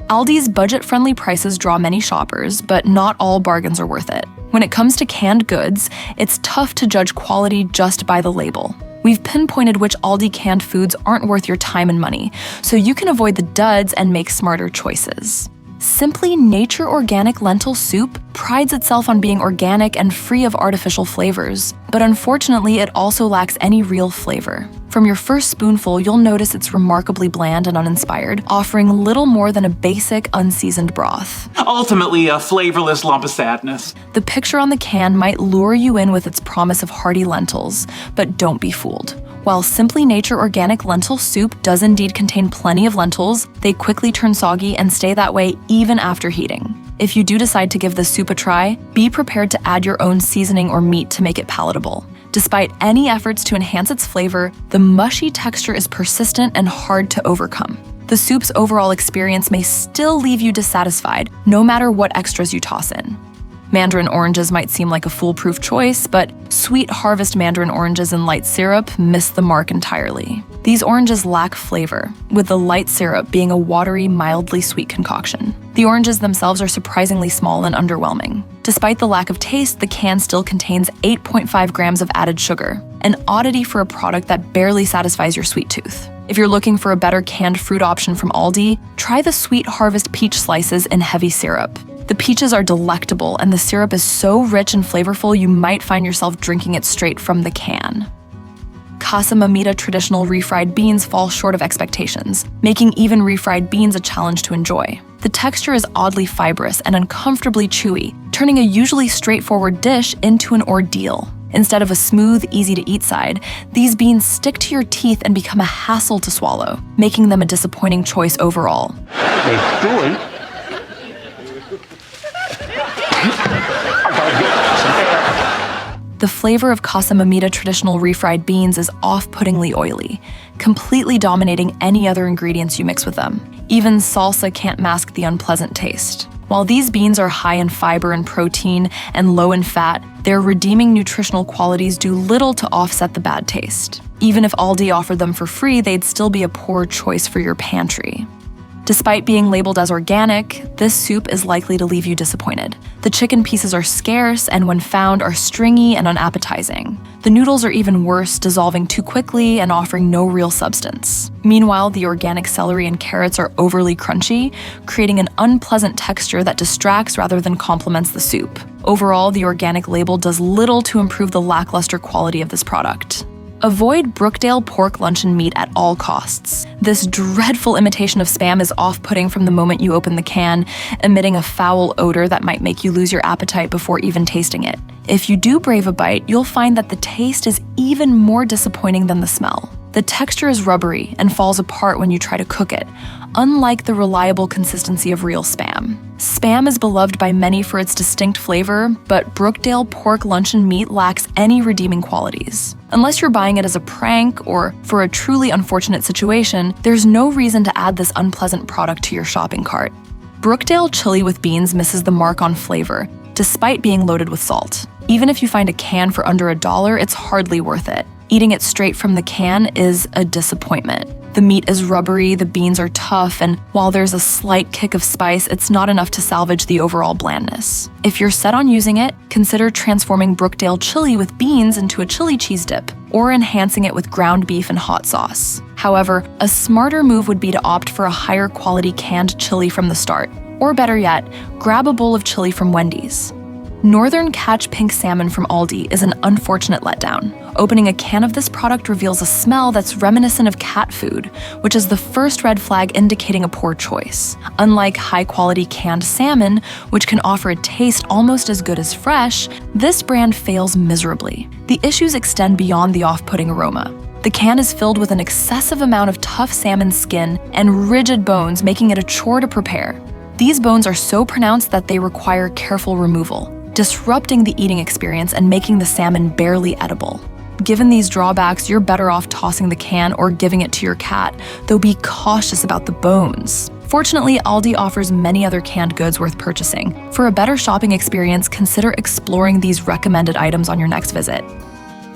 Aldi's budget-friendly prices draw many shoppers, but not all bargains are worth it. When it comes to canned goods, it's tough to judge quality just by the label. We've pinpointed which Aldi canned foods aren't worth your time and money, so you can avoid the duds and make smarter choices. Simply Nature Organic Lentil Soup prides itself on being organic and free of artificial flavors, but unfortunately it also lacks any real flavor. From your first spoonful, you'll notice it's remarkably bland and uninspired, offering little more than a basic, unseasoned broth. Ultimately, a flavorless lump of sadness. The picture on the can might lure you in with its promise of hearty lentils, but don't be fooled. While Simply Nature Organic Lentil Soup does indeed contain plenty of lentils, they quickly turn soggy and stay that way even after heating. If you do decide to give this soup a try, be prepared to add your own seasoning or meat to make it palatable. Despite any efforts to enhance its flavor, the mushy texture is persistent and hard to overcome. The soup's overall experience may still leave you dissatisfied, no matter what extras you toss in. Mandarin oranges might seem like a foolproof choice, but sweet harvest mandarin oranges in light syrup miss the mark entirely. These oranges lack flavor, with the light syrup being a watery, mildly sweet concoction. The oranges themselves are surprisingly small and underwhelming. Despite the lack of taste, the can still contains 8.5 grams of added sugar, an oddity for a product that barely satisfies your sweet tooth. If you're looking for a better canned fruit option from Aldi, try the Sweet Harvest peach slices in heavy syrup. The peaches are delectable, and the syrup is so rich and flavorful you might find yourself drinking it straight from the can. Casa Mamita traditional refried beans fall short of expectations, making even refried beans a challenge to enjoy. The texture is oddly fibrous and uncomfortably chewy, turning a usually straightforward dish into an ordeal. Instead of a smooth, easy-to-eat side, these beans stick to your teeth and become a hassle to swallow, making them a disappointing choice overall. The flavor of Casa Mamita traditional refried beans is off-puttingly oily, completely dominating any other ingredients you mix with them. Even salsa can't mask the unpleasant taste. While these beans are high in fiber and protein and low in fat, their redeeming nutritional qualities do little to offset the bad taste. Even if Aldi offered them for free, they'd still be a poor choice for your pantry. Despite being labeled as organic, this soup is likely to leave you disappointed. The chicken pieces are scarce and when found are stringy and unappetizing. The noodles are even worse, dissolving too quickly and offering no real substance. Meanwhile, the organic celery and carrots are overly crunchy, creating an unpleasant texture that distracts rather than complements the soup. Overall, the organic label does little to improve the lackluster quality of this product. Avoid Brookdale pork luncheon meat at all costs. This dreadful imitation of Spam is off-putting from the moment you open the can, emitting a foul odor that might make you lose your appetite before even tasting it. If you do brave a bite, you'll find that the taste is even more disappointing than the smell. The texture is rubbery and falls apart when you try to cook it, unlike the reliable consistency of real Spam. Spam is beloved by many for its distinct flavor, but Brookdale pork luncheon meat lacks any redeeming qualities. Unless you're buying it as a prank or for a truly unfortunate situation, there's no reason to add this unpleasant product to your shopping cart. Brookdale Chili with beans misses the mark on flavor, despite being loaded with salt. Even if you find a can for under $1, it's hardly worth it. Eating it straight from the can is a disappointment. The meat is rubbery, the beans are tough, and while there's a slight kick of spice, it's not enough to salvage the overall blandness. If you're set on using it, consider transforming Brookdale Chili with beans into a chili cheese dip, or enhancing it with ground beef and hot sauce. However, a smarter move would be to opt for a higher quality canned chili from the start. Or better yet, grab a bowl of chili from Wendy's. Northern Catch Pink Salmon from Aldi is an unfortunate letdown. Opening a can of this product reveals a smell that's reminiscent of cat food, which is the first red flag indicating a poor choice. Unlike high-quality canned salmon, which can offer a taste almost as good as fresh, this brand fails miserably. The issues extend beyond the off-putting aroma. The can is filled with an excessive amount of tough salmon skin and rigid bones, making it a chore to prepare. These bones are so pronounced that they require careful removal, disrupting the eating experience and making the salmon barely edible. Given these drawbacks, you're better off tossing the can or giving it to your cat, though be cautious about the bones. Fortunately, Aldi offers many other canned goods worth purchasing. For a better shopping experience, consider exploring these recommended items on your next visit.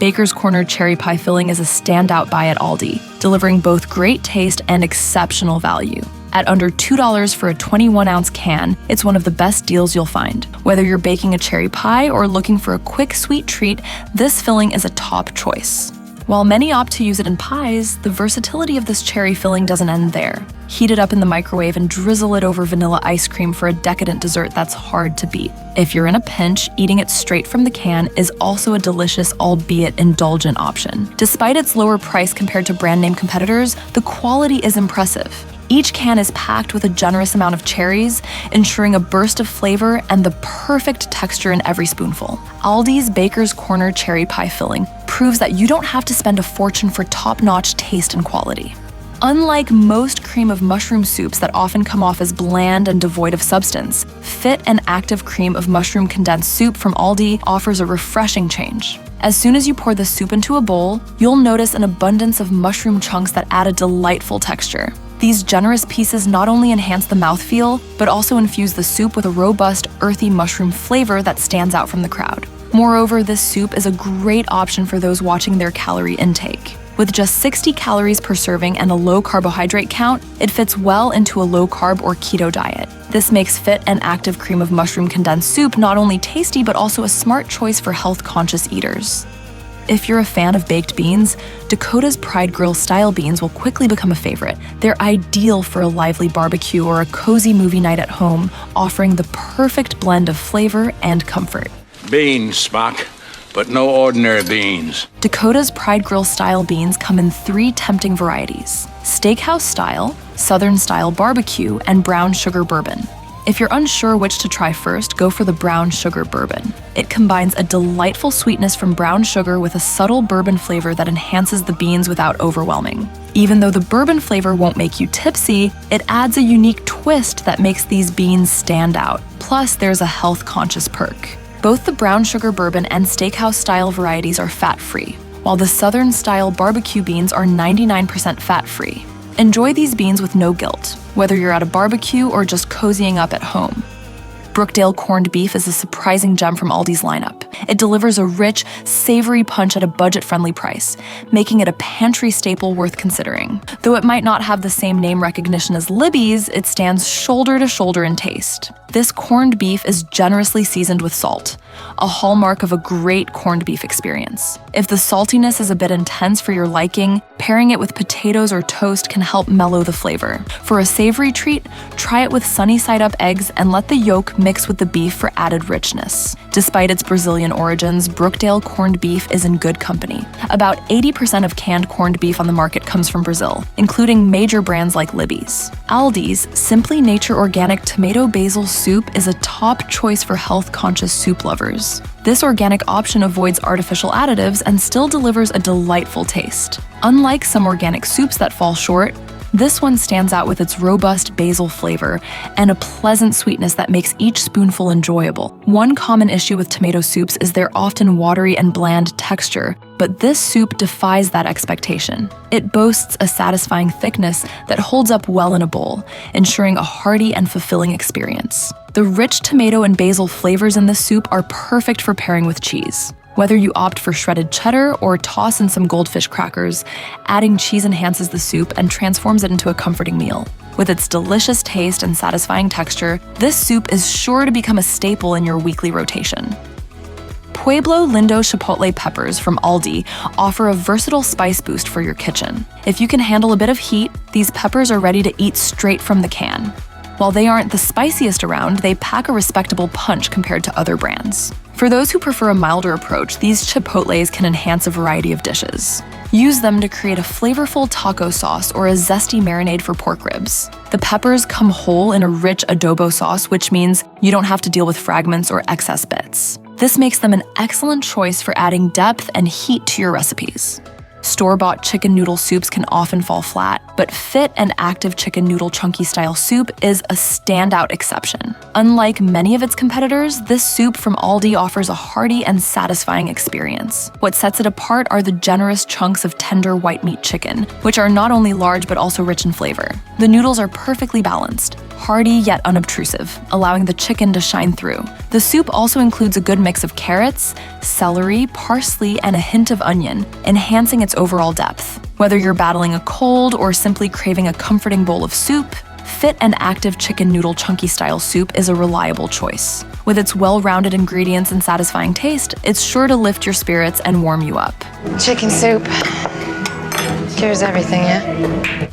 Baker's Corner Cherry Pie Filling is a standout buy at Aldi, delivering both great taste and exceptional value. At under $2 for a 21-ounce can, it's one of the best deals you'll find. Whether you're baking a cherry pie or looking for a quick sweet treat, this filling is a top choice. While many opt to use it in pies, the versatility of this cherry filling doesn't end there. Heat it up in the microwave and drizzle it over vanilla ice cream for a decadent dessert that's hard to beat. If you're in a pinch, eating it straight from the can is also a delicious, albeit indulgent option. Despite its lower price compared to brand name competitors, the quality is impressive. Each can is packed with a generous amount of cherries, ensuring a burst of flavor and the perfect texture in every spoonful. Aldi's Baker's Corner Cherry Pie Filling proves that you don't have to spend a fortune for top-notch taste and quality. Unlike most cream of mushroom soups that often come off as bland and devoid of substance, Fit and Active Cream of Mushroom Condensed Soup from Aldi offers a refreshing change. As soon as you pour the soup into a bowl, you'll notice an abundance of mushroom chunks that add a delightful texture. These generous pieces not only enhance the mouthfeel, but also infuse the soup with a robust, earthy mushroom flavor that stands out from the crowd. Moreover, this soup is a great option for those watching their calorie intake. With just 60 calories per serving and a low carbohydrate count, it fits well into a low-carb or keto diet. This makes Fit and Active Cream of Mushroom Condensed Soup not only tasty, but also a smart choice for health-conscious eaters. If you're a fan of baked beans, Dakota's Pride Grill style beans will quickly become a favorite. They're ideal for a lively barbecue or a cozy movie night at home, offering the perfect blend of flavor and comfort. Beans, Spock, but no ordinary beans. Dakota's Pride Grill style beans come in 3 tempting varieties: steakhouse style, southern style barbecue, and brown sugar bourbon. If you're unsure which to try first, go for the brown sugar bourbon. It combines a delightful sweetness from brown sugar with a subtle bourbon flavor that enhances the beans without overwhelming. Even though the bourbon flavor won't make you tipsy, it adds a unique twist that makes these beans stand out. Plus, there's a health-conscious perk. Both the brown sugar bourbon and steakhouse-style varieties are fat-free, while the southern-style barbecue beans are 99% fat-free. Enjoy these beans with no guilt, whether you're at a barbecue or just cozying up at home. Brookdale corned beef is a surprising gem from Aldi's lineup. It delivers a rich, savory punch at a budget-friendly price, making it a pantry staple worth considering. Though it might not have the same name recognition as Libby's, it stands shoulder to shoulder in taste. This corned beef is generously seasoned with salt, a hallmark of a great corned beef experience. If the saltiness is a bit intense for your liking, pairing it with potatoes or toast can help mellow the flavor. For a savory treat, try it with sunny-side-up eggs and let the yolk mix with the beef for added richness. Despite its Brazilian origins, Brookdale corned beef is in good company. About 80% of canned corned beef on the market comes from Brazil, including major brands like Libby's. Aldi's Simply Nature Organic Tomato Basil Soup is a top choice for health-conscious soup lovers. This organic option avoids artificial additives and still delivers a delightful taste. Unlike some organic soups that fall short, this one stands out with its robust basil flavor and a pleasant sweetness that makes each spoonful enjoyable. One common issue with tomato soups is their often watery and bland texture, but this soup defies that expectation. It boasts a satisfying thickness that holds up well in a bowl, ensuring a hearty and fulfilling experience. The rich tomato and basil flavors in this soup are perfect for pairing with cheese. Whether you opt for shredded cheddar or toss in some goldfish crackers, adding cheese enhances the soup and transforms it into a comforting meal. With its delicious taste and satisfying texture, this soup is sure to become a staple in your weekly rotation. Pueblo Lindo Chipotle peppers from Aldi offer a versatile spice boost for your kitchen. If you can handle a bit of heat, these peppers are ready to eat straight from the can. While they aren't the spiciest around, they pack a respectable punch compared to other brands. For those who prefer a milder approach, these chipotles can enhance a variety of dishes. Use them to create a flavorful taco sauce or a zesty marinade for pork ribs. The peppers come whole in a rich adobo sauce, which means you don't have to deal with fragments or excess bits. This makes them an excellent choice for adding depth and heat to your recipes. Store-bought chicken noodle soups can often fall flat, but Fit and Active Chicken Noodle Chunky Style Soup is a standout exception. Unlike many of its competitors, this soup from Aldi offers a hearty and satisfying experience. What sets it apart are the generous chunks of tender white meat chicken, which are not only large but also rich in flavor. The noodles are perfectly balanced, hearty yet unobtrusive, allowing the chicken to shine through. The soup also includes a good mix of carrots, celery, parsley, and a hint of onion, enhancing its overall depth. Whether you're battling a cold or simply craving a comforting bowl of soup, Fit and active chicken noodle chunky style soup is a reliable choice. With its well-rounded ingredients and satisfying taste, it's sure to lift your spirits and warm you up. Chicken soup. Cures everything, yeah?